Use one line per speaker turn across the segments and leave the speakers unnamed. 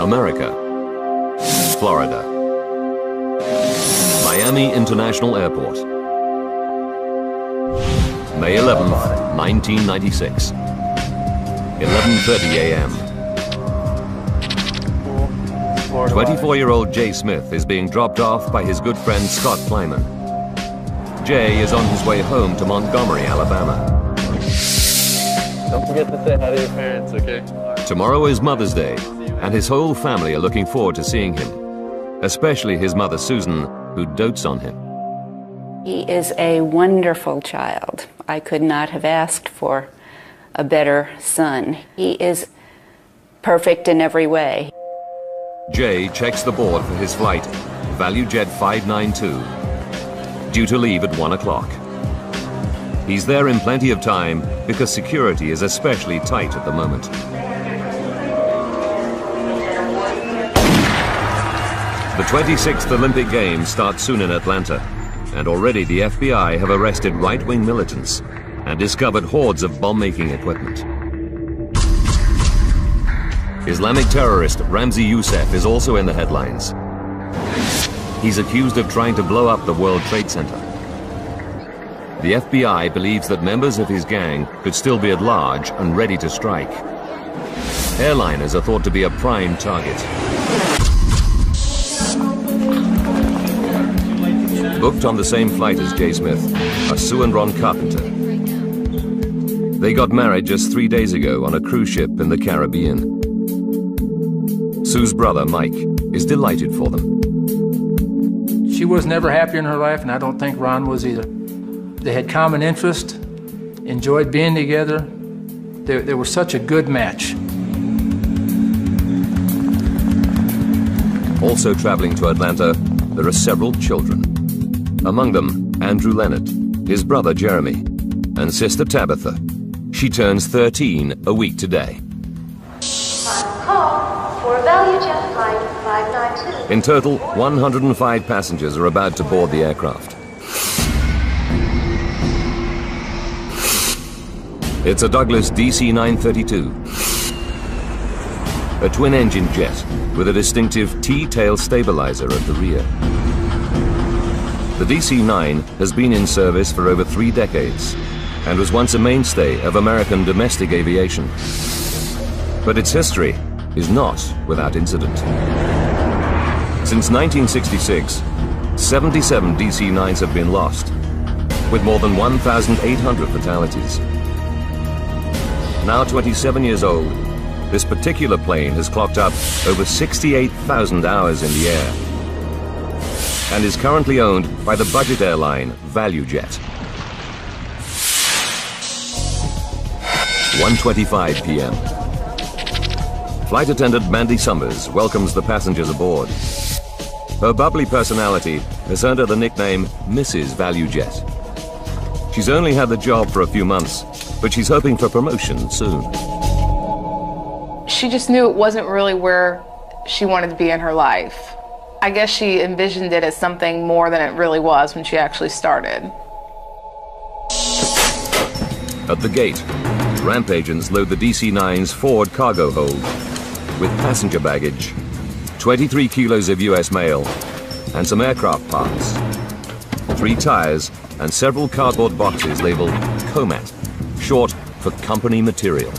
America, Florida, Miami International Airport, May 11th, 1996, 11:30 a.m. 24-year-old Jay Smith is being dropped off by his good friend Scott Kleiman. Jay is on his way home to Montgomery, Alabama.
Don't forget to say hi to your parents, okay?
Tomorrow is Mother's Day, and his whole family are looking forward to seeing him, especially his mother Susan, who dotes on him.
He is a wonderful child. I could not have asked for a better son. He is perfect in every way.
Jay checks the board for his flight, ValuJet 592, due to leave at 1 o'clock. He's there in plenty of time because security is especially tight at the moment. The 26th Olympic Games start soon in Atlanta, and already the FBI have arrested right-wing militants and discovered hordes of bomb-making equipment. Islamic terrorist Ramzi Youssef is also in the headlines. He's accused of trying to blow up the World Trade Center. The FBI believes that members of his gang could still be at large and ready to strike. Airliners are thought to be a prime target. Booked on the same flight as Jay Smith are Sue and Ron Carpenter. They got married just 3 days ago on a cruise ship in the Caribbean. Sue's brother, Mike, is delighted for them.
She was never happier in her life, and I don't think Ron was either. They had common interest, enjoyed being together. They were such a good match.
Also traveling to Atlanta, there are several children. Among them, Andrew Leonard, his brother Jeremy, and sister Tabitha. She turns 13 a week today.
Final call for ValuJet Flight 592.
In total, 105 passengers are about to board the aircraft. It's a Douglas DC-932, a twin-engine jet with a distinctive T-tail stabilizer at the rear. The DC-9 has been in service for over 3 decades and was once a mainstay of American domestic aviation. But its history is not without incident. Since 1966, 77 DC-9s have been lost, with more than 1,800 fatalities. Now 27 years old, this particular plane has clocked up over 68,000 hours in the air and is currently owned by the budget airline ValuJet. 1:25 p.m. Flight attendant Mandy Summers welcomes the passengers aboard. Her bubbly personality has earned her the nickname Mrs. ValuJet. She's only had the job for a few months, but she's hoping for promotion soon.
She just knew it wasn't really where she wanted to be in her life. I guess she envisioned it as something more than it really was when she actually started.
At the gate, ramp agents load the DC-9's forward cargo hold with passenger baggage, 23 kilos of US mail, and some aircraft parts, 3 tires, and several cardboard boxes labeled COMAT, short for company material.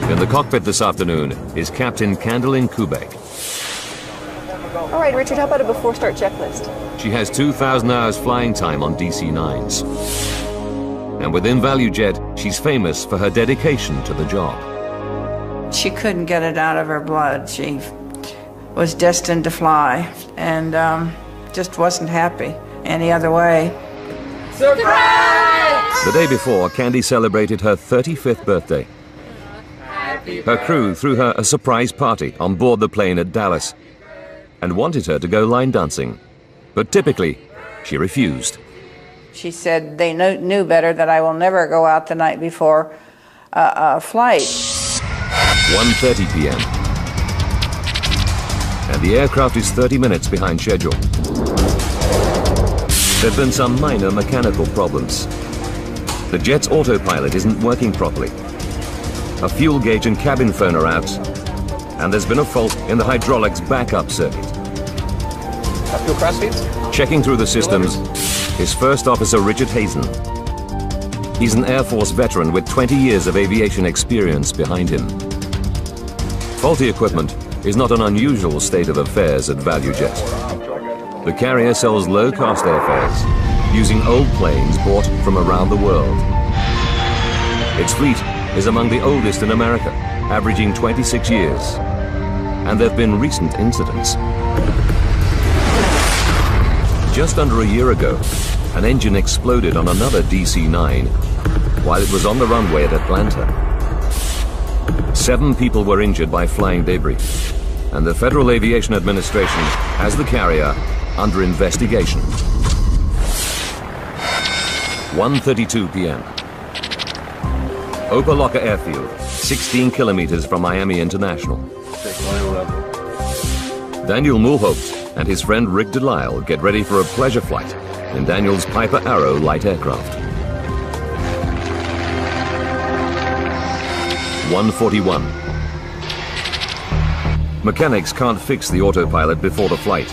In the cockpit this afternoon is Captain Candlin Kubek.
All right, Richard, how about a before-start checklist?
She has 2,000 hours flying time on DC-9s. And within ValuJet, she's famous for her dedication to the job.
She couldn't get it out of her blood. She was destined to fly and just wasn't happy any other way.
Surprise!
The day before, Candy celebrated her 35th birthday. Her crew threw her a surprise party on board the plane at Dallas and wanted her to go line dancing. But typically, she refused.
She said they knew better, that I will never go out the night before a flight.
1:30 p.m. And the aircraft is 30 minutes behind schedule. There have been some minor mechanical problems. The jet's autopilot isn't working properly. A fuel gauge and cabin phone are out, and there's been a fault in the hydraulics backup circuit.
Fuel cross feeds?
Checking through the systems is First Officer Richard Hazen. He's an Air Force veteran with 20 years of aviation experience behind him. Faulty equipment is not an unusual state of affairs at ValuJet. The carrier sells low-cost airfares using old planes bought from around the world. Its fleet is among the oldest in America, averaging 26 years. And there have been recent incidents. Just under a year ago, an engine exploded on another DC-9 while it was on the runway at Atlanta. 7 people were injured by flying debris, and the Federal Aviation Administration has the carrier under investigation. 1:32 p.m. Opa-locka Airfield, 16 kilometers from Miami International. Daniel Mulhaupt and his friend Rick Delisle get ready for a pleasure flight in Daniel's Piper Arrow light aircraft. 1:41. Mechanics can't fix the autopilot before the flight,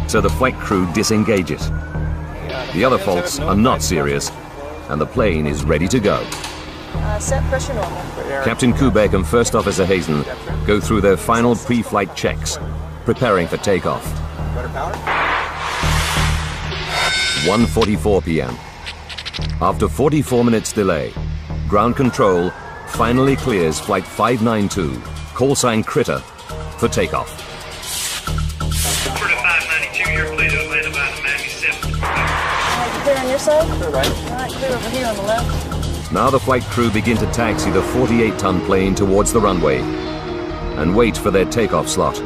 so the flight crew disengage it. The other faults are not serious, and the plane is ready to go.
Set pressure normal.
Captain Kubek and First Officer Hazen go through their final pre-flight checks, preparing for takeoff. 1:44 p.m. After 44 minutes delay, ground control finally clears Flight 592, call sign Critter, for takeoff.
Critter 592, you're clear to Atlanta by the Miami 7.
Clear on your side?
Clear right.
All right, clear over here on the left.
Now the flight crew begin to taxi the 48-ton plane towards the runway and wait for their takeoff slot.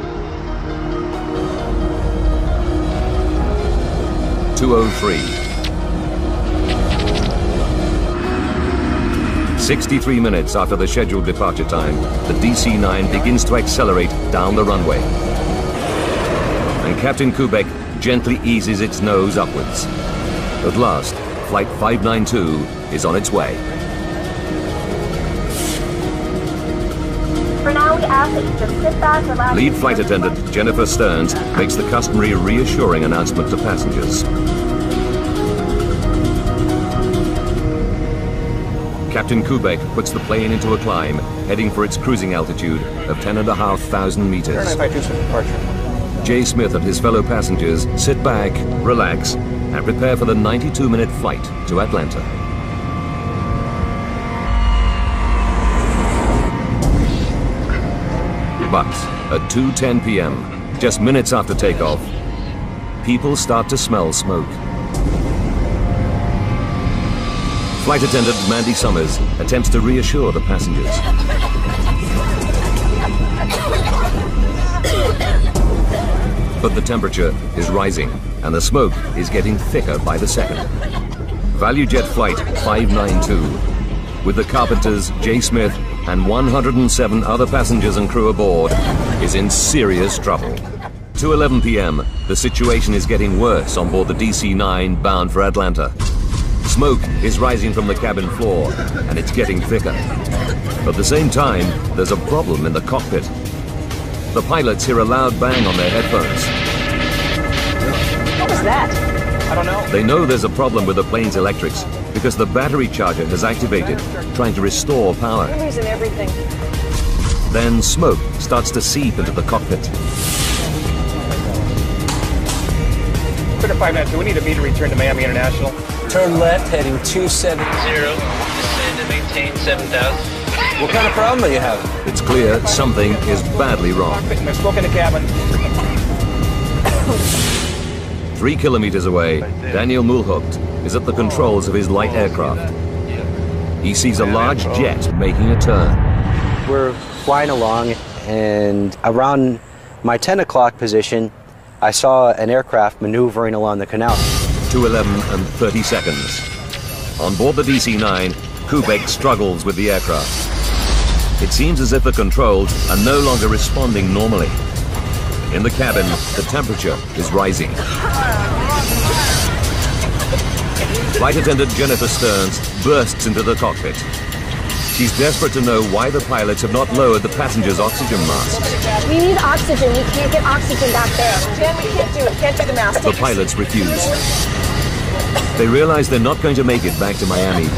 2:03. 63 minutes after the scheduled departure time, the DC-9 begins to accelerate down the runway. And Captain Kubek gently eases its nose upwards. At last, Flight 592 is on its way.
For now, we ask that you just sit back, relax.
Lead flight attendant Jennifer Stearns makes the customary reassuring announcement to passengers. Captain Kubek puts the plane into a climb, heading for its cruising altitude of 10,500 meters.
Airline 526 departure.
Jay Smith and his fellow passengers sit back, relax, and prepare for the 92-minute flight to Atlanta. But at 2:10 p.m., just minutes after takeoff, people start to smell smoke. Flight attendant Mandy Summers attempts to reassure the passengers. But the temperature is rising, and the smoke is getting thicker by the second. ValuJet Flight 592, with the carpenters, Jay Smith, and 107 other passengers and crew aboard, is in serious trouble. 2:11 p.m., the situation is getting worse on board the DC-9 bound for Atlanta. Smoke is rising from the cabin floor, and it's getting thicker. At the same time, there's a problem in the cockpit. The pilots hear a loud bang on their headphones.
What was that?
I don't know.
They know there's a problem with the plane's electrics because the battery charger has activated, trying to restore power.
We're losing everything.
Then smoke starts to seep into the cockpit.
Critter 592, we need a meter return to Miami International.
Turn left, heading 270.
Descend and maintain 7,000.
What kind of problem are you having?
It's clear something is badly wrong.
Cockpit, and there's smoke in the cabin.
3 kilometers away, Daniel Mulhaupt is at the controls of his light aircraft. He sees a large jet making a turn.
We're flying along, and around my 10 o'clock position, I saw an aircraft maneuvering along the canal.
2:11 and 30 seconds. On board the DC-9, Kubek struggles with the aircraft. It seems as if the controls are no longer responding normally. In the cabin, the temperature is rising. Flight attendant Jennifer Stearns bursts into the cockpit. She's desperate to know why the pilots have not lowered the passengers' oxygen masks.
We need oxygen. We can't get oxygen back there.
Jen, we can't do it. Can't do the mask.
The pilots refuse. They realize they're not going to make it back to Miami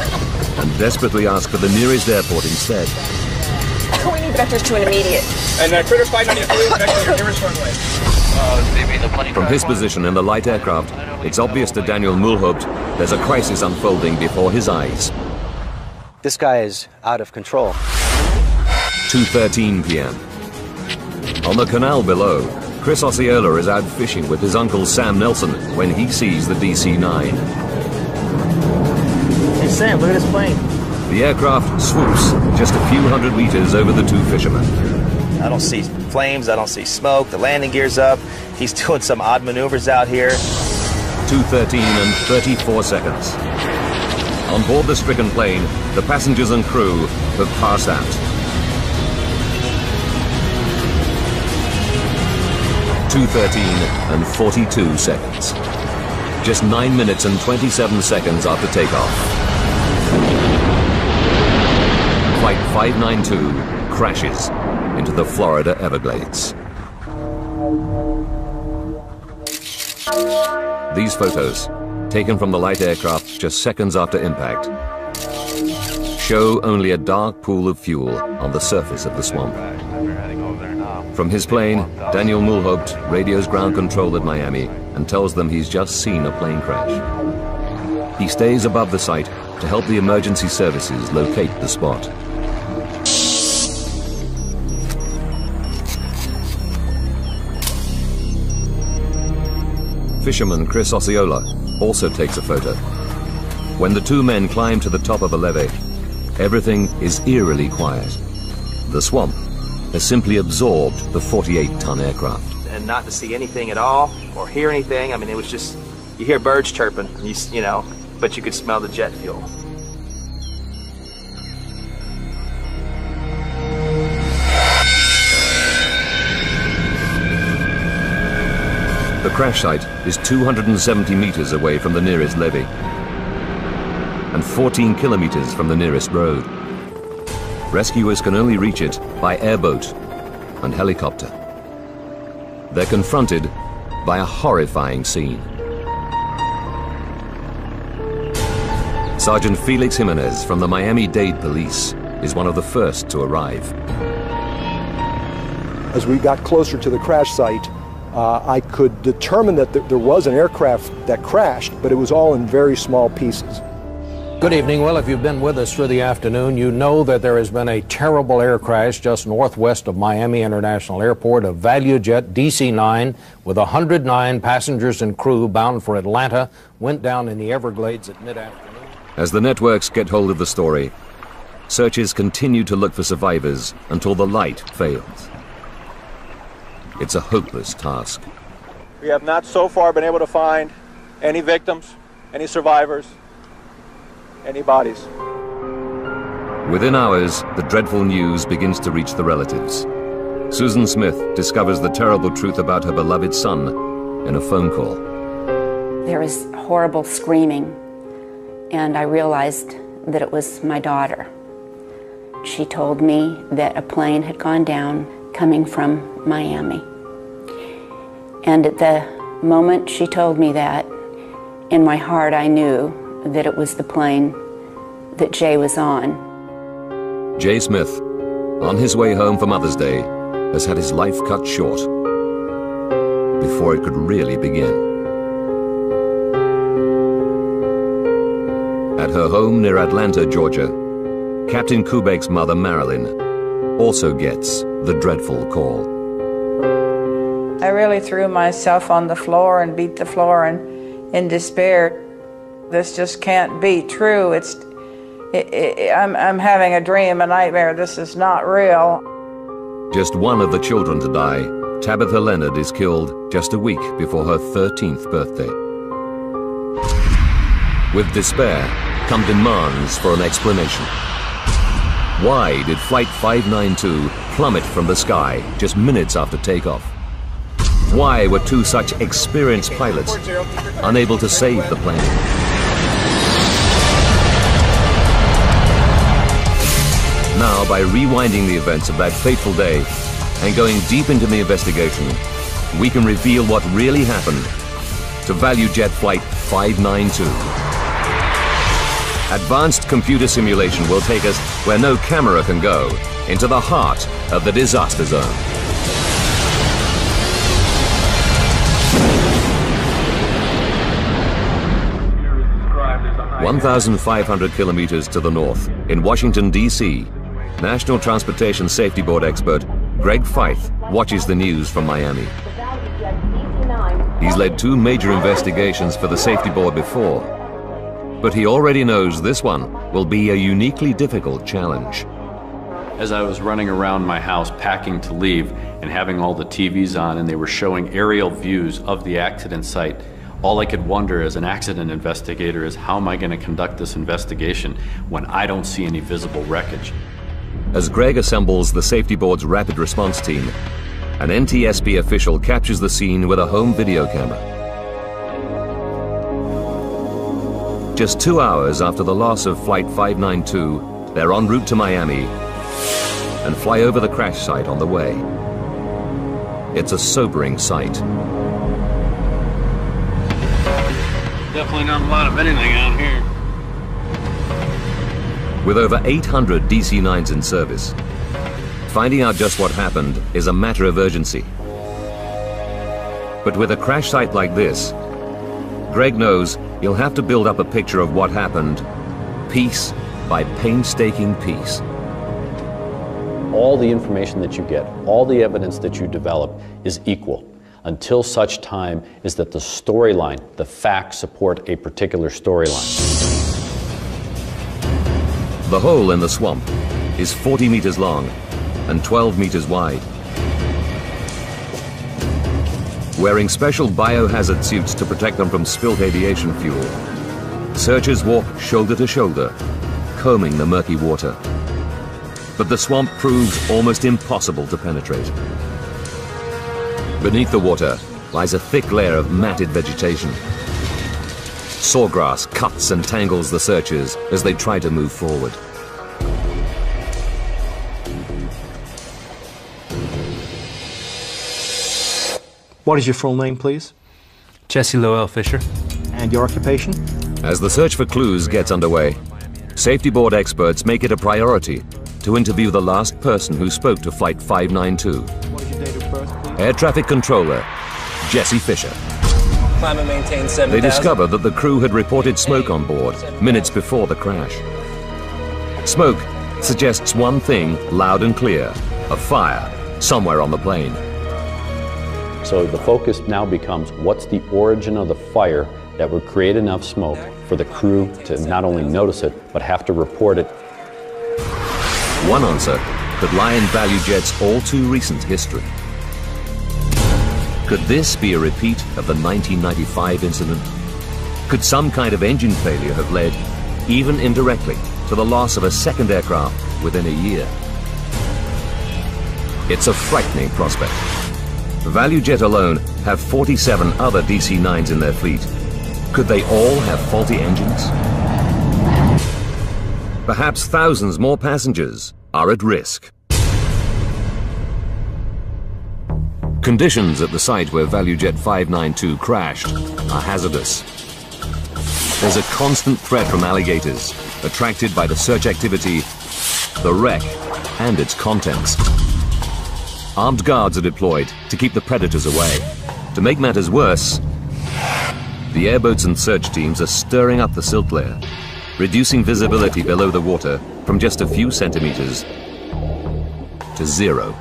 and desperately ask for the nearest airport instead.
We need vectors to an immediate.
And Critter 592, back to your nearest runway.
From his position in the light aircraft, it's obvious to Daniel Mulhaupt there's a crisis unfolding before his eyes.
This guy is out of control.
2:13 p.m. On the canal below, Chris Osceola is out fishing with his uncle Sam Nelson when he sees the DC-9.
Hey Sam, look at this plane.
The aircraft swoops just a few hundred meters over the two fishermen.
I don't see flames, I don't see smoke, the landing gear's up. He's doing some odd maneuvers out here.
2:13 and 34 seconds. On board the stricken plane, the passengers and crew have passed out. 2:13 and 42 seconds. Just 9 minutes and 27 seconds after takeoff. Flight 592 crashes into the Florida Everglades. These photos, taken from the light aircraft just seconds after impact, show only a dark pool of fuel on the surface of the swamp. From his plane, Daniel Mulhaupt radios ground control at Miami and tells them he's just seen a plane crash. He stays above the site to help the emergency services locate the spot. Fisherman Chris Osceola also takes a photo. When the two men climb to the top of a levee, everything is eerily quiet. The swamp has simply absorbed the 48-ton aircraft.
And not to see anything at all or hear anything. I mean, it was just, you hear birds chirping, you know, but you could smell the jet fuel.
The crash site is 270 meters away from the nearest levee and 14 kilometers from the nearest road. Rescuers can only reach it by airboat and helicopter. They're confronted by a horrifying scene. Sergeant Felix Jimenez from the Miami-Dade Police is one of the first to arrive.
As we got closer to the crash site, I could determine that there was an aircraft that crashed, but it was all in very small pieces.
Good evening. Well, if you've been with us through the afternoon, you know that there has been a terrible air crash just northwest of Miami International Airport. A ValuJet DC-9 with 109 passengers and crew bound for Atlanta went down in the Everglades at mid-afternoon.
As the networks get hold of the story, searches continue to look for survivors until the light fails. It's a hopeless task.
We have not so far been able to find any victims, any survivors, any bodies.
Within hours, the dreadful news begins to reach the relatives. Susan Smith discovers the terrible truth about her beloved son in a phone call.
There was horrible screaming, and I realized that it was my daughter. She told me that a plane had gone down coming from Miami. And at the moment she told me that, in my heart I knew that it was the plane that Jay was on.
Jay Smith, on his way home for Mother's Day, has had his life cut short before it could really begin. At her home near Atlanta, Georgia, Captain Kubek's mother, Marilyn, also gets the dreadful call.
I really threw myself on the floor and beat the floor in despair. This just can't be true. I'm having a dream, a nightmare. This is not real.
Just one of the children to die, Tabitha Leonard is killed just a week before her 13th birthday. With despair come demands for an explanation. Why did Flight 592 plummet from the sky just minutes after takeoff? Why were two such experienced pilots unable to save the plane? Now, by rewinding the events of that fateful day and going deep into the investigation, we can reveal what really happened to ValuJet Flight 592. Advanced computer simulation will take us where no camera can go, into the heart of the disaster zone. 1,500 kilometers to the north, in Washington, D.C., National Transportation Safety Board expert Greg Feith watches the news from Miami. He's led 2 major investigations for the Safety Board before, but he already knows this one will be a uniquely difficult challenge.
As I was running around my house packing to leave and having all the TVs on and they were showing aerial views of the accident site, all I could wonder as an accident investigator is how am I going to conduct this investigation when I don't see any visible wreckage?
As Greg assembles the Safety Board's rapid response team, an NTSB official captures the scene with a home video camera. Just 2 hours after the loss of Flight 592, they're en route to Miami and fly over the crash site on the way. It's a sobering sight.
Definitely not a lot of anything out here.
With over 800 DC-9s in service, finding out just what happened is a matter of urgency. But with a crash site like this, Greg knows he'll have to build up a picture of what happened, piece by painstaking piece.
All the information that you get, all the evidence that you develop is equal until such time is that the storyline, the facts support a particular storyline.
The hole in the swamp is 40 meters long and 12 meters wide. Wearing special biohazard suits to protect them from spilt aviation fuel, searchers walk shoulder to shoulder, combing the murky water. But the swamp proves almost impossible to penetrate. Beneath the water lies a thick layer of matted vegetation. Sawgrass cuts and tangles the searchers as they try to move forward.
What is your full name, please?
Jesse Lowell Fisher.
And your occupation?
As the search for clues gets underway, Safety Board experts make it a priority to interview the last person who spoke to Flight 592.
What is your date of birth, please?
Air Traffic Controller, Jesse Fisher.
Climb and maintain 7,000.
They discover that the crew had reported smoke on board minutes before the crash. Smoke suggests one thing loud and clear: a fire somewhere on the plane.
So the focus now becomes what's the origin of the fire that would create enough smoke for the crew to not only notice it, but have to report it.
One answer could lie in ValuJet's all-too-recent history. Could this be a repeat of the 1995 incident? Could some kind of engine failure have led, even indirectly, to the loss of a second aircraft within a year? It's a frightening prospect. ValuJet alone have 47 other DC-9s in their fleet. Could they all have faulty engines? Perhaps thousands more passengers are at risk. Conditions at the site where ValuJet 592 crashed are hazardous. There's a constant threat from alligators, attracted by the search activity, the wreck, and its contents. Armed guards are deployed to keep the predators away. To make matters worse, the airboats and search teams are stirring up the silt layer, reducing visibility below the water from just a few centimeters to 0.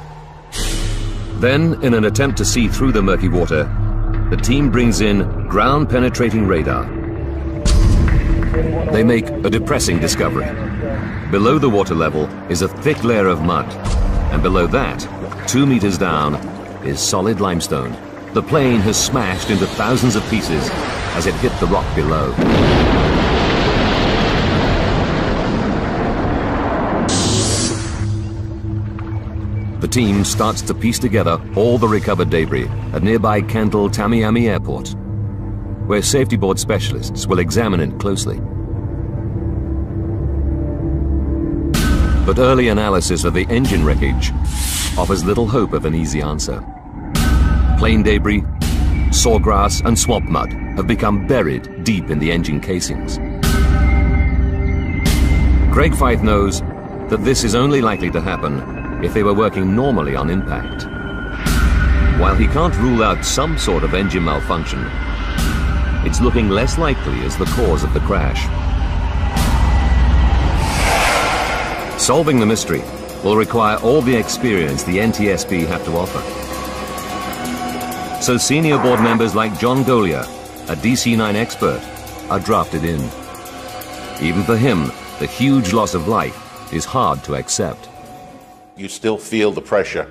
Then, in an attempt to see through the murky water, the team brings in ground-penetrating radar. They make a depressing discovery. Below the water level is a thick layer of mud, and below that, 2 meters down, is solid limestone. The plane has smashed into thousands of pieces as it hit the rock below. The team starts to piece together all the recovered debris at nearby Kendall Tamiami Airport, where Safety Board specialists will examine it closely. But early analysis of the engine wreckage offers little hope of an easy answer. Plane debris, sawgrass and swamp mud have become buried deep in the engine casings. Craig Fyfe knows that this is only likely to happen if they were working normally on impact. While he can't rule out some sort of engine malfunction, it's looking less likely as the cause of the crash. Solving the mystery will require all the experience the NTSB have to offer. So senior board members like John Golia, a DC-9 expert, are drafted in. Even for him, the huge loss of life is hard to accept.
You still feel the pressure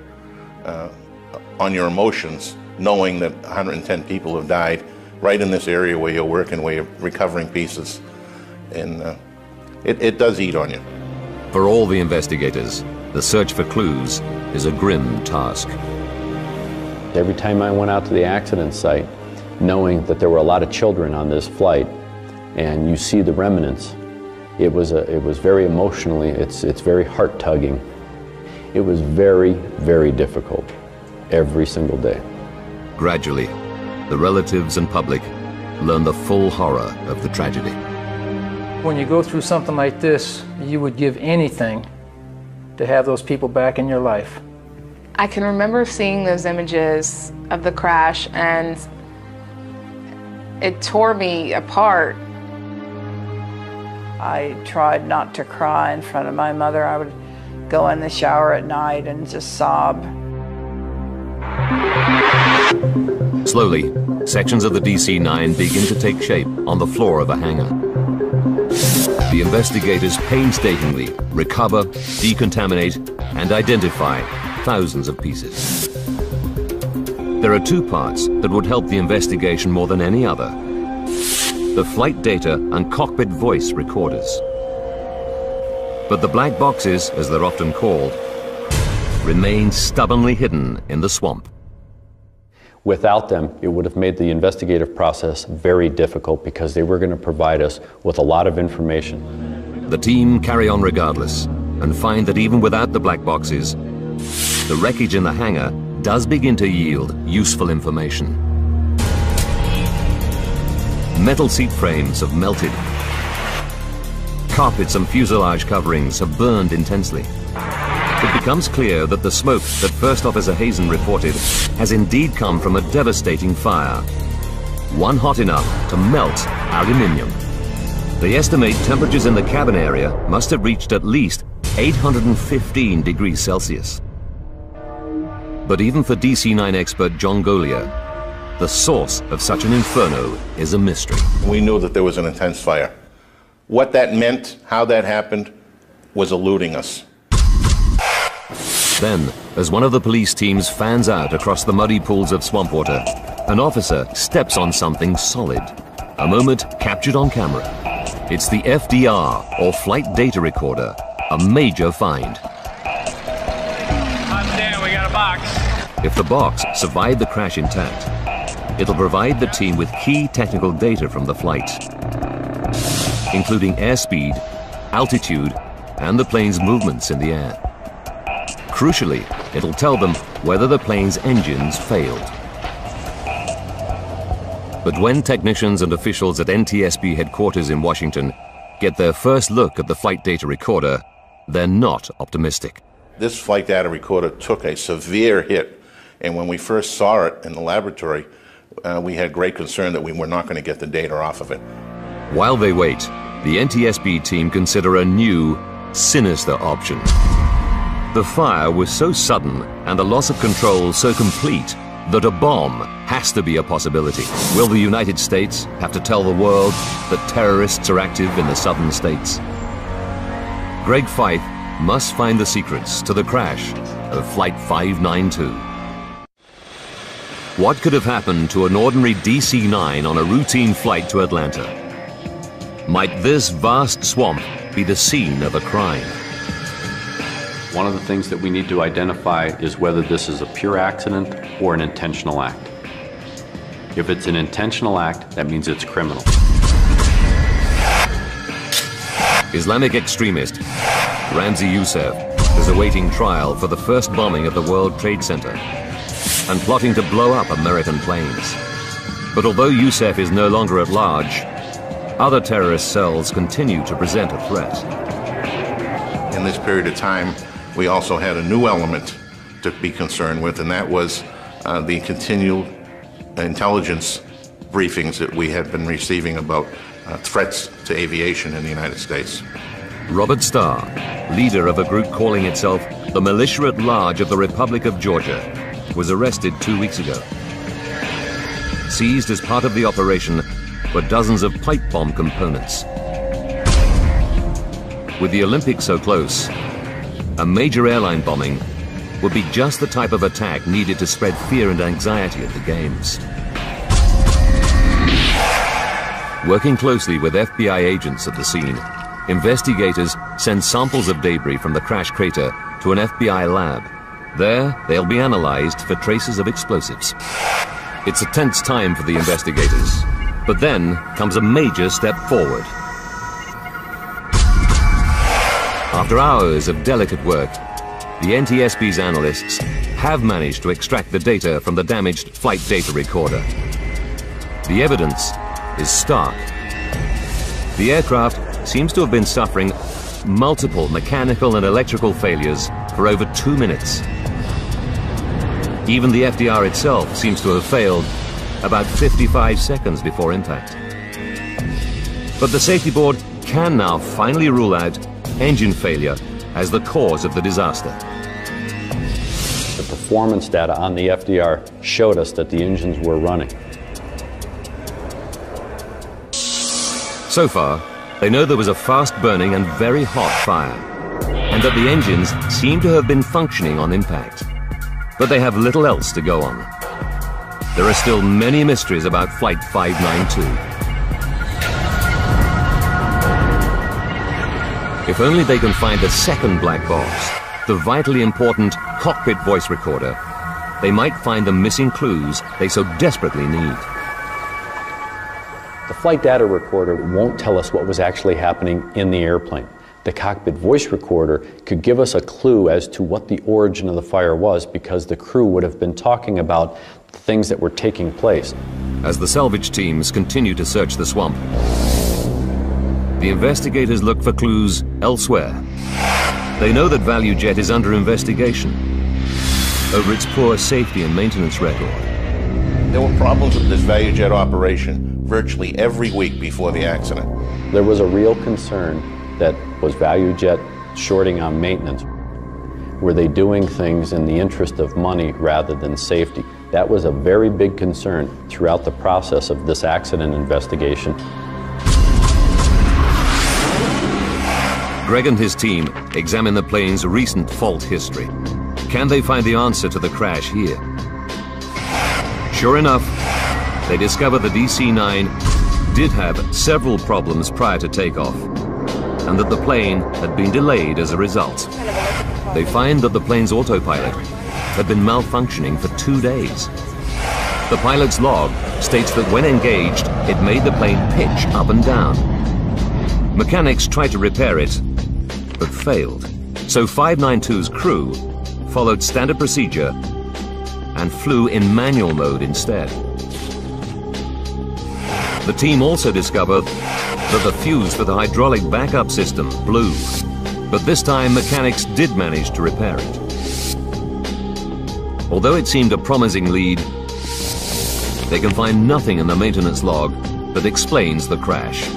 on your emotions, knowing that 110 people have died right in this area where you're working, where you're recovering pieces. And it does eat on you.
For all the investigators, the search for clues is a grim task.
Every time I went out to the accident site, knowing that there were a lot of children on this flight, and you see the remnants, it was very emotionally, it's very heart-tugging. It was very, very difficult every single day.
Gradually, the relatives and public learn the full horror of the tragedy.
When you go through something like this, you would give anything to have those people back in your life.
I can remember seeing those images of the crash, and it tore me apart.
I tried not to cry in front of my mother. I would go in the shower at night and just sob.
Slowly, sections of the DC-9 begin to take shape on the floor of a hangar. The investigators painstakingly recover, decontaminate, and identify thousands of pieces. There are two parts that would help the investigation more than any other: the flight data and cockpit voice recorders. But the black boxes, as they're often called, remain stubbornly hidden in the swamp.
Without them, it would have made the investigative process very difficult because they were going to provide us with a lot of information.
The team carry on regardless and find that even without the black boxes, the wreckage in the hangar does begin to yield useful information. Metal seat frames have melted. Carpets and fuselage coverings have burned intensely. It becomes clear that the smoke that First Officer Hazen reported has indeed come from a devastating fire, one hot enough to melt aluminium. They estimate temperatures in the cabin area must have reached at least 815 degrees Celsius. But even for DC-9 expert John Golia, the source of such an inferno is a mystery.
We knew that there was an intense fire. What that meant, how that happened, was eluding us.
Then, as one of the police teams fans out across the muddy pools of swamp water, an officer steps on something solid. A moment captured on camera. It's the FDR, or Flight Data Recorder, a major find.
Damn, we got a box.
If the box survived the crash intact, it'll provide the team with key technical data from the flight, including airspeed, altitude, and the plane's movements in the air. Crucially, it'll tell them whether the plane's engines failed. But when technicians and officials at NTSB headquarters in Washington get their first look at the flight data recorder, they're not optimistic.
This flight data recorder took a severe hit, and when we first saw it in the laboratory, we had great concern that we were not going to get the data off of it.
While they wait, the NTSB team consider a new, sinister option. The fire was so sudden and the loss of control so complete that a bomb has to be a possibility. Will the United States have to tell the world that terrorists are active in the southern states? Greg Fyfe must find the secrets to the crash of Flight 592. What could have happened to an ordinary DC-9 on a routine flight to Atlanta? Might this vast swamp be the scene of a crime?
One of the things that we need to identify is whether this is a pure accident or an intentional act. If it's an intentional act, that means it's criminal.
Islamic extremist Ramzi Youssef is awaiting trial for the first bombing of the World Trade Center and plotting to blow up American planes. But although Youssef is no longer at large, other terrorist cells continue to present a threat.
In this period of time, we also had a new element to be concerned with, and that was the continual intelligence briefings that we had been receiving about threats to aviation in the United States.
Robert Starr, leader of a group calling itself the Militia at Large of the Republic of Georgia, was arrested 2 weeks ago. Seized as part of the operation were dozens of pipe bomb components. With the Olympics so close, a major airline bombing would be just the type of attack needed to spread fear and anxiety at the Games. Working closely with FBI agents at the scene, investigators send samples of debris from the crash crater to an FBI lab. There, they'll be analyzed for traces of explosives. It's a tense time for the investigators, but then comes a major step forward. After hours of delicate work, the NTSB's analysts have managed to extract the data from the damaged flight data recorder. The evidence is stark. The aircraft seems to have been suffering multiple mechanical and electrical failures for over 2 minutes. Even the FDR itself seems to have failed about 55 seconds before impact. But the safety board can now finally rule out engine failure as the cause of the disaster.
The performance data on the FDR showed us that the engines were running.
So far, they know there was a fast-burning and very hot fire, and that the engines seem to have been functioning on impact. But they have little else to go on. There are still many mysteries about Flight 592. If only they can find the second black box, the vitally important cockpit voice recorder, they might find the missing clues they so desperately need.
The flight data recorder won't tell us what was actually happening in the airplane. The cockpit voice recorder could give us a clue as to what the origin of the fire was, because the crew would have been talking about the things that were taking place.
As the salvage teams continue to search the swamp, the investigators look for clues elsewhere. They know that ValuJet is under investigation over its poor safety and maintenance record.
There were problems with this ValuJet operation virtually every week before the accident.
There was a real concern that was ValuJet shorting on maintenance. Were they doing things in the interest of money rather than safety? That was a very big concern throughout the process of this accident investigation.
Greg and his team examine the plane's recent fault history. Can they find the answer to the crash here? Sure enough, they discover the DC-9 did have several problems prior to takeoff, and that the plane had been delayed as a result. They find that the plane's autopilot had been malfunctioning for 2 days. The pilot's log states that when engaged, it made the plane pitch up and down. Mechanics tried to repair it, but failed. So 592's crew followed standard procedure and flew in manual mode instead. The team also discovered that the fuse for the hydraulic backup system blew, but this time mechanics did manage to repair it. Although it seemed a promising lead, they can find nothing in the maintenance log that explains the crash.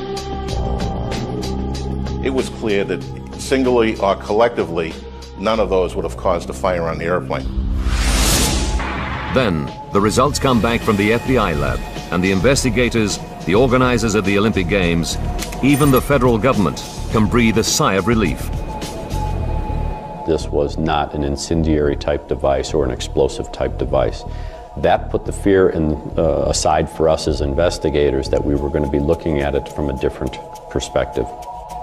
It was clear that singly or collectively, none of those would have caused a fire on the airplane.
Then, the results come back from the FBI lab, and the investigators, the organizers of the Olympic Games, even the federal government can breathe a sigh of relief.
This was not an incendiary type device or an explosive type device. That put the fear aside for us as investigators that we were going to be looking at it from a different perspective.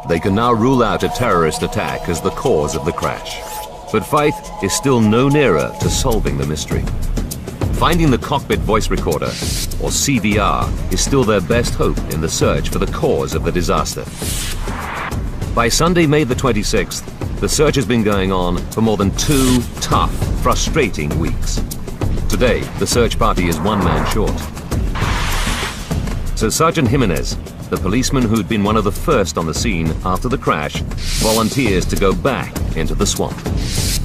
They can now rule out a terrorist attack as the cause of the crash. But Faith is still no nearer to solving the mystery. Finding the cockpit voice recorder, or CVR, is still their best hope in the search for the cause of the disaster. By Sunday, May the 26th, The search has been going on for more than 2 tough, frustrating weeks. Today, the search party is 1 man short. So Sergeant Jimenez, the policeman who'd been one of the first on the scene after the crash, volunteers to go back into the swamp.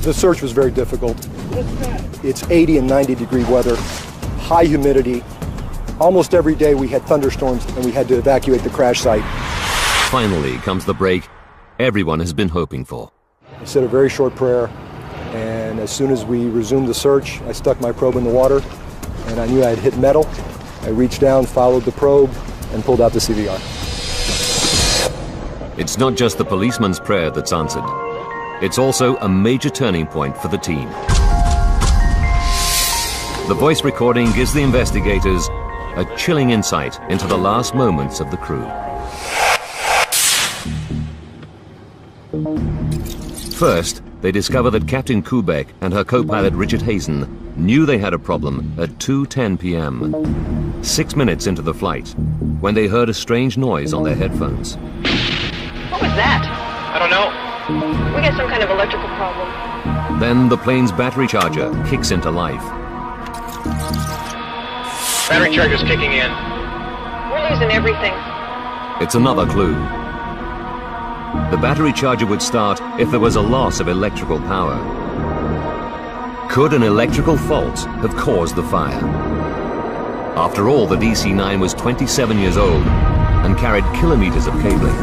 The search was very difficult. It's 80 and 90 degree weather, high humidity. Almost every day we had thunderstorms and we had to evacuate the crash site.
Finally comes the break everyone has been hoping for.
I said a very short prayer, and as soon as we resumed the search, I stuck my probe in the water, and I knew I had hit metal. I reached down, followed the probe, and pulled out the CVR.
It's not just the policeman's prayer that's answered. It's also a major turning point for the team. The voice recording gives the investigators a chilling insight into the last moments of the crew. First, they discover that Captain Kubek and her co-pilot Richard Hazen knew they had a problem at 2:10 p.m., 6 minutes into the flight, when they heard a strange noise on their headphones.
What was that?
I don't know.
We got some kind of electrical problem.
Then the plane's battery charger kicks into life.
Battery charger's kicking in.
We're losing everything.
It's another clue. The battery charger would start if there was a loss of electrical power. Could an electrical fault have caused the fire? After all, the DC-9 was 27 years old and carried kilometers of cabling.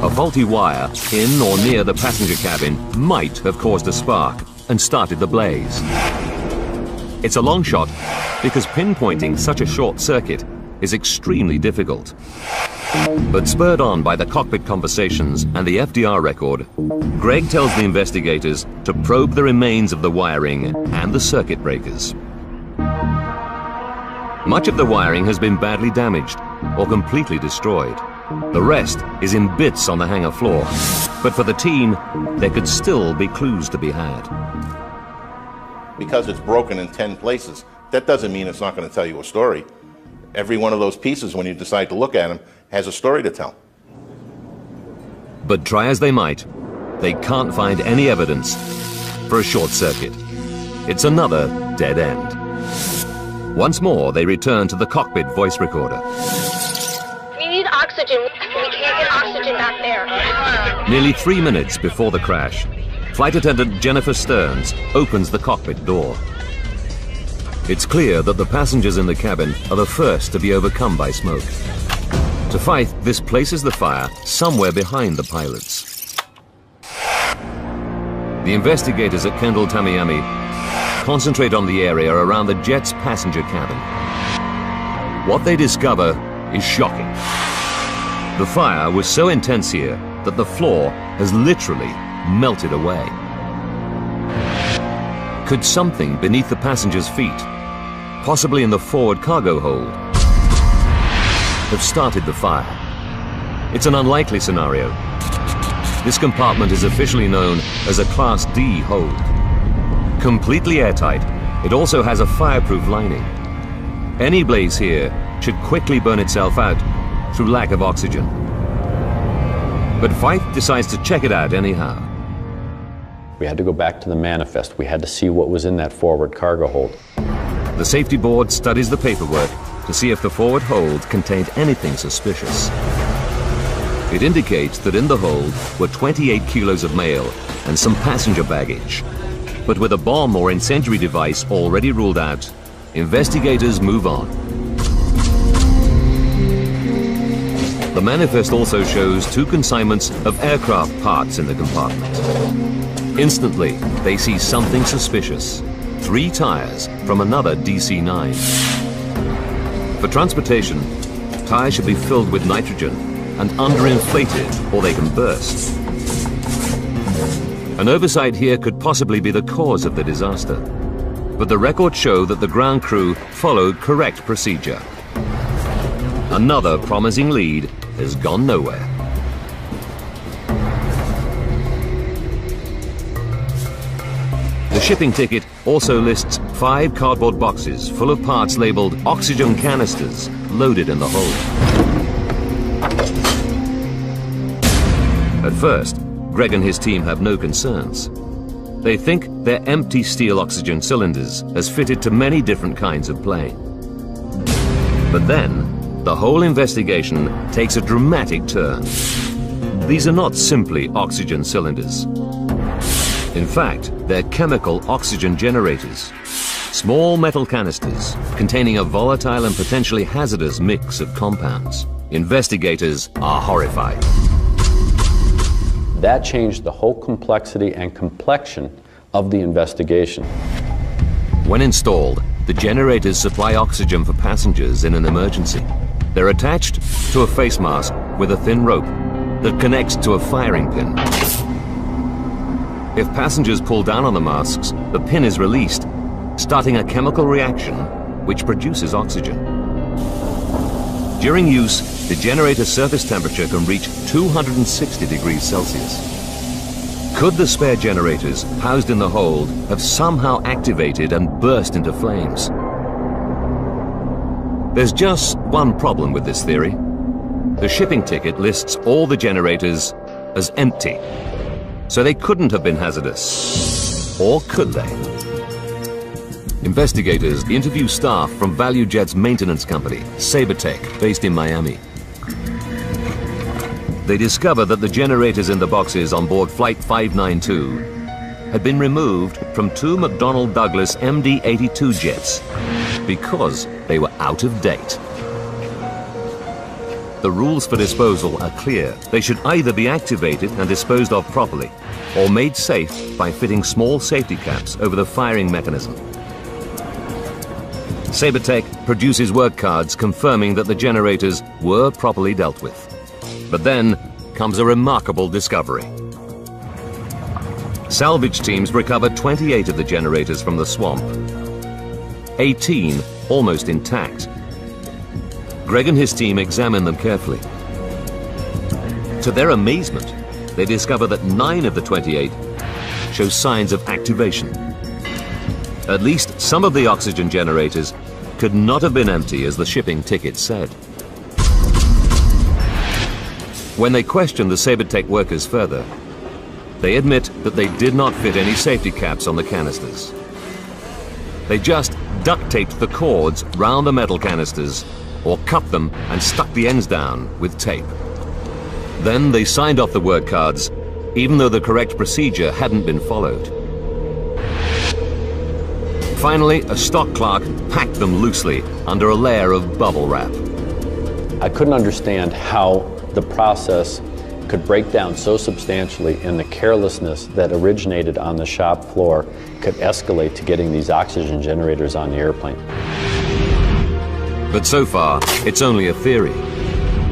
A faulty wire in or near the passenger cabin might have caused a spark and started the blaze. It's a long shot because pinpointing such a short circuit is extremely difficult. But spurred on by the cockpit conversations and the FDR record, Greg tells the investigators to probe the remains of the wiring and the circuit breakers. Much of the wiring has been badly damaged or completely destroyed. The rest is in bits on the hangar floor. But for the team, there could still be clues to be had.
Because it's broken in 10 places, that doesn't mean it's not going to tell you a story. Every one of those pieces, when you decide to look at them, has a story to tell.
But try as they might, they can't find any evidence for a short circuit. It's another dead end. Once more, they return to the cockpit voice recorder.
We need oxygen. We can't get oxygen back there.
Nearly 3 minutes before the crash, Flight Attendant Jennifer Stearns opens the cockpit door. It's clear that the passengers in the cabin are the first to be overcome by smoke. To fight, this places the fire somewhere behind the pilots. The investigators at Kendall Tamiami concentrate on the area around the jet's passenger cabin. What they discover is shocking. The fire was so intense here that the floor has literally melted away. Could something beneath the passengers' feet, possibly in the forward cargo hold, have started the fire? It's an unlikely scenario. This compartment is officially known as a Class D hold. Completely airtight, it also has a fireproof lining. Any blaze here should quickly burn itself out through lack of oxygen. But Fife decides to check it out anyhow.
We had to go back to the manifest. We had to see what was in that forward cargo hold.
The safety board studies the paperwork to see if the forward hold contained anything suspicious. It indicates that in the hold were 28 kilos of mail and some passenger baggage. But with a bomb or incendiary device already ruled out, investigators move on. The manifest also shows 2 consignments of aircraft parts in the compartment. Instantly, they see something suspicious. 3 tires from another DC-9. For transportation, tires should be filled with nitrogen and underinflated or they can burst. An oversight here could possibly be the cause of the disaster. But the records show that the ground crew followed correct procedure. Another promising lead has gone nowhere. The shipping ticket also lists 5 cardboard boxes full of parts labeled oxygen canisters loaded in the hold. At first, Greg and his team have no concerns. They think they're empty steel oxygen cylinders as fitted to many different kinds of plane. But then, the whole investigation takes a dramatic turn. These are not simply oxygen cylinders. In fact, they're chemical oxygen generators. Small metal canisters containing a volatile and potentially hazardous mix of compounds. Investigators are horrified.
That changed the whole complexity and complexion of the investigation.
When installed, the generators supply oxygen for passengers in an emergency. They're attached to a face mask with a thin rope that connects to a firing pin. If passengers pull down on the masks, the pin is released, starting a chemical reaction which produces oxygen. During use, the generator's surface temperature can reach 260 degrees Celsius. Could the spare generators housed in the hold have somehow activated and burst into flames? There's just one problem with this theory. The shipping ticket lists all the generators as empty, so they couldn't have been hazardous. Or could they? Investigators interview staff from ValuJet's maintenance company, Sabertech, based in Miami. They discover that the generators in the boxes on board Flight 592 had been removed from 2 McDonnell Douglas MD-82 jets because they were out of date. The rules for disposal are clear. They should either be activated and disposed of properly, or made safe by fitting small safety caps over the firing mechanism. Sabertech produces work cards confirming that the generators were properly dealt with. But then comes a remarkable discovery. Salvage teams recovered 28 of the generators from the swamp, 18 almost intact. Greg and his team examined them carefully. To their amazement, they discover that 9 of the 28 show signs of activation. At least some of the oxygen generators could not have been empty as the shipping ticket said. When they questioned the Sabertech workers further, they admit that they did not fit any safety caps on the canisters. They just duct taped the cords round the metal canisters or cut them and stuck the ends down with tape. Then they signed off the work cards, even though the correct procedure hadn't been followed. Finally, a stock clerk packed them loosely under a layer of bubble wrap.
I couldn't understand how the process could break down so substantially, and the carelessness that originated on the shop floor could escalate to getting these oxygen generators on the airplane.
But so far, it's only a theory.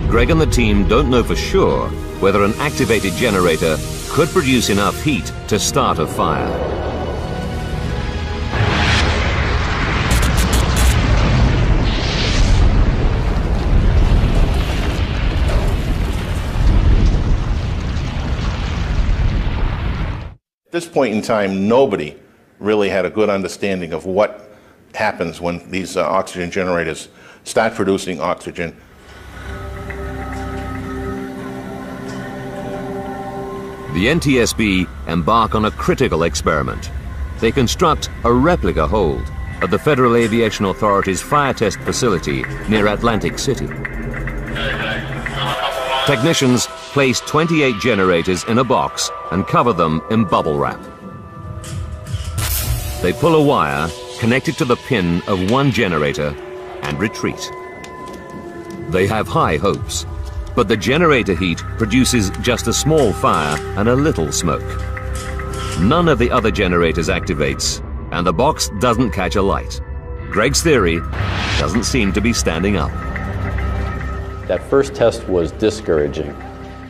Greg and the team don't know for sure whether an activated generator could produce enough heat to start a fire.
At this point in time, nobody really had a good understanding of what happens when these oxygen generators start producing oxygen.
The NTSB embark on a critical experiment. They construct a replica hold at the Federal Aviation Authority's fire test facility near Atlantic City. Technicians place 28 generators in a box and cover them in bubble wrap. They pull a wire connected to the pin of one generator and retreat. They have high hopes, but the generator heat produces just a small fire and a little smoke. None of the other generators activates, and the box doesn't catch a light. Greg's theory doesn't seem to be standing up.
That first test was discouraging.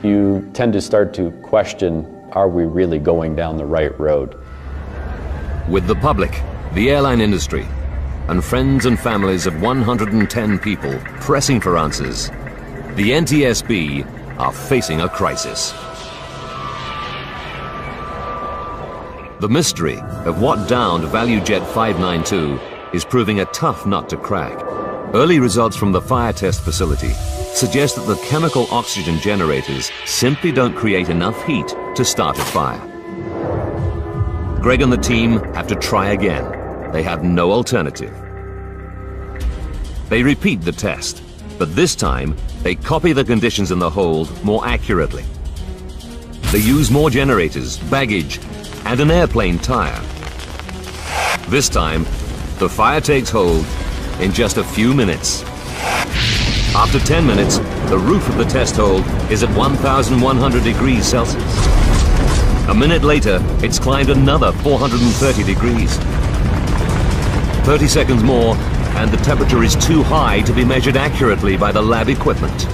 You tend to start to question, are we really going down the right road?
With the public, the airline industry, and friends and families of 110 people pressing for answers, the NTSB are facing a crisis. The mystery of what downed ValuJet 592 is proving a tough nut to crack. Early results from the fire test facility suggest that the chemical oxygen generators simply don't create enough heat to start a fire. Greg and the team have to try again. They have no alternative. They repeat the test, but this time they copy the conditions in the hold more accurately. They use more generators, baggage, and an airplane tire. This time, the fire takes hold in just a few minutes. After 10 minutes, the roof of the test hold is at 1,100 degrees Celsius. A minute later, it's climbed another 430 degrees. 30 seconds more, and the temperature is too high to be measured accurately by the lab equipment.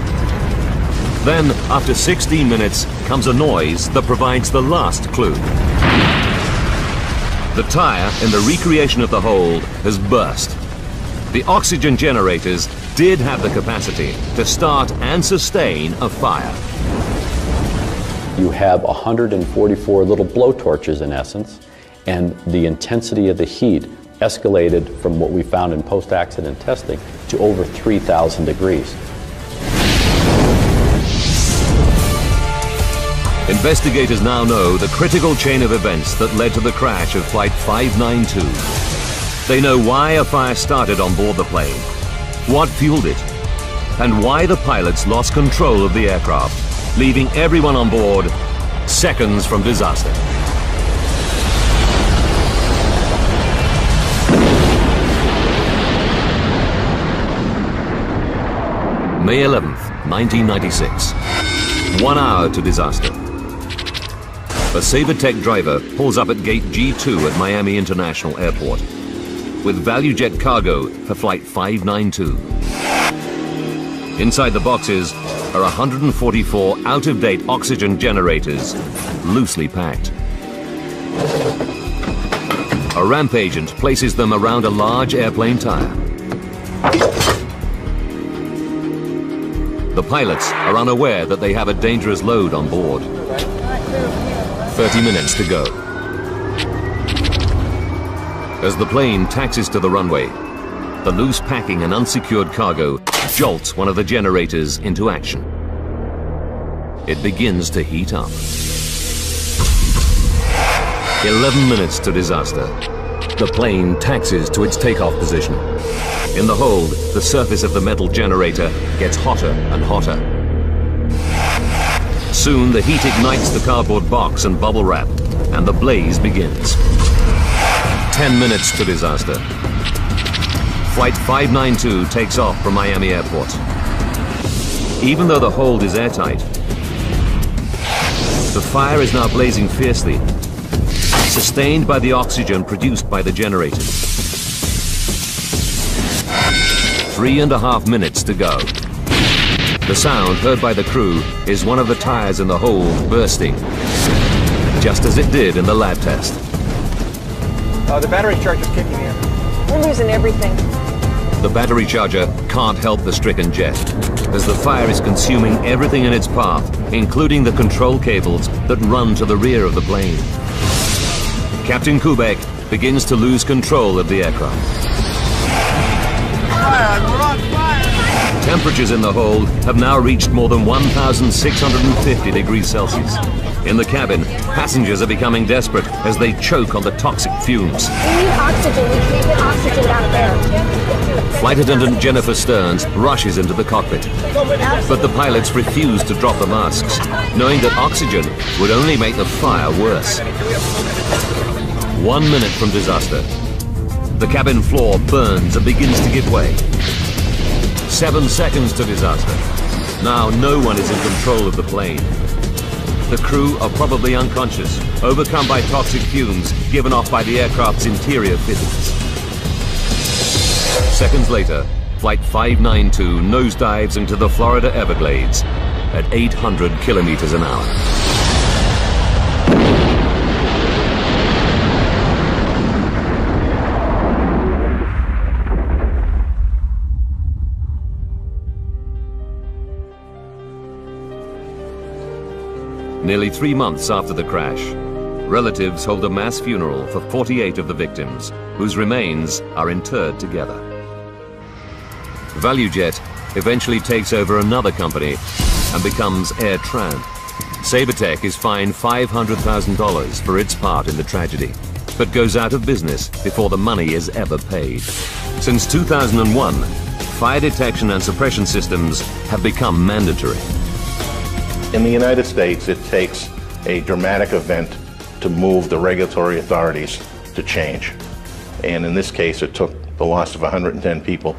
Then, after 16 minutes, comes a noise that provides the last clue. The tire in the recreation of the hold has burst. The oxygen generators did have the capacity to start and sustain a fire.
You have 144 little blowtorches in essence, and the intensity of the heat escalated from what we found in post-accident testing to over 3,000 degrees.
Investigators now know the critical chain of events that led to the crash of Flight 592. They know why a fire started on board the plane, what fueled it, and why the pilots lost control of the aircraft, leaving everyone on board seconds from disaster. May 11th, 1996. 1 hour to disaster. A Sabertech driver pulls up at gate G2 at Miami International Airport with ValuJet cargo for Flight 592. Inside the boxes are 144 out-of-date oxygen generators, loosely packed. A ramp agent places them around a large airplane tire. The pilots are unaware that they have a dangerous load on board. 30 minutes to go. As the plane taxis to the runway, the loose packing and unsecured cargo jolts one of the generators into action. It begins to heat up. 11 minutes to disaster. The plane taxis to its takeoff position. In the hold, the surface of the metal generator gets hotter and hotter. Soon, the heat ignites the cardboard box and bubble wrap, and the blaze begins. 10 minutes to disaster. Flight 592 takes off from Miami Airport. Even though the hold is airtight, the fire is now blazing fiercely, sustained by the oxygen produced by the generators. 3.5 minutes to go. The sound heard by the crew is one of the tires in the hold bursting, just as it did in the lab test.
The battery charge is kicking in.
We're losing everything.
The battery charger can't help the stricken jet, as the fire is consuming everything in its path, including the control cables that run to the rear of the plane. Captain Kubek begins to lose control of the aircraft. Temperatures in the hold have now reached more than 1,650 degrees Celsius. In the cabin, passengers are becoming desperate as they choke on the toxic fumes.
We need oxygen. We can't get oxygen out there.
Flight attendant Jennifer Stearns rushes into the cockpit, but the pilots refuse to drop the masks, knowing that oxygen would only make the fire worse. 1 minute from disaster. The cabin floor burns and begins to give way. 7 seconds to disaster. Now no one is in control of the plane. The crew are probably unconscious, overcome by toxic fumes given off by the aircraft's interior fittings. Seconds later, Flight 592 nosedives into the Florida Everglades at 800 kilometers an hour. Nearly 3 months after the crash, relatives hold a mass funeral for 48 of the victims, whose remains are interred together. ValuJet eventually takes over another company and becomes AirTran. Sabertech is fined $500,000 for its part in the tragedy, but goes out of business before the money is ever paid. Since 2001, fire detection and suppression systems have become mandatory.
In the United States, it takes a dramatic event to move the regulatory authorities to change. And in this case, it took the loss of 110 people.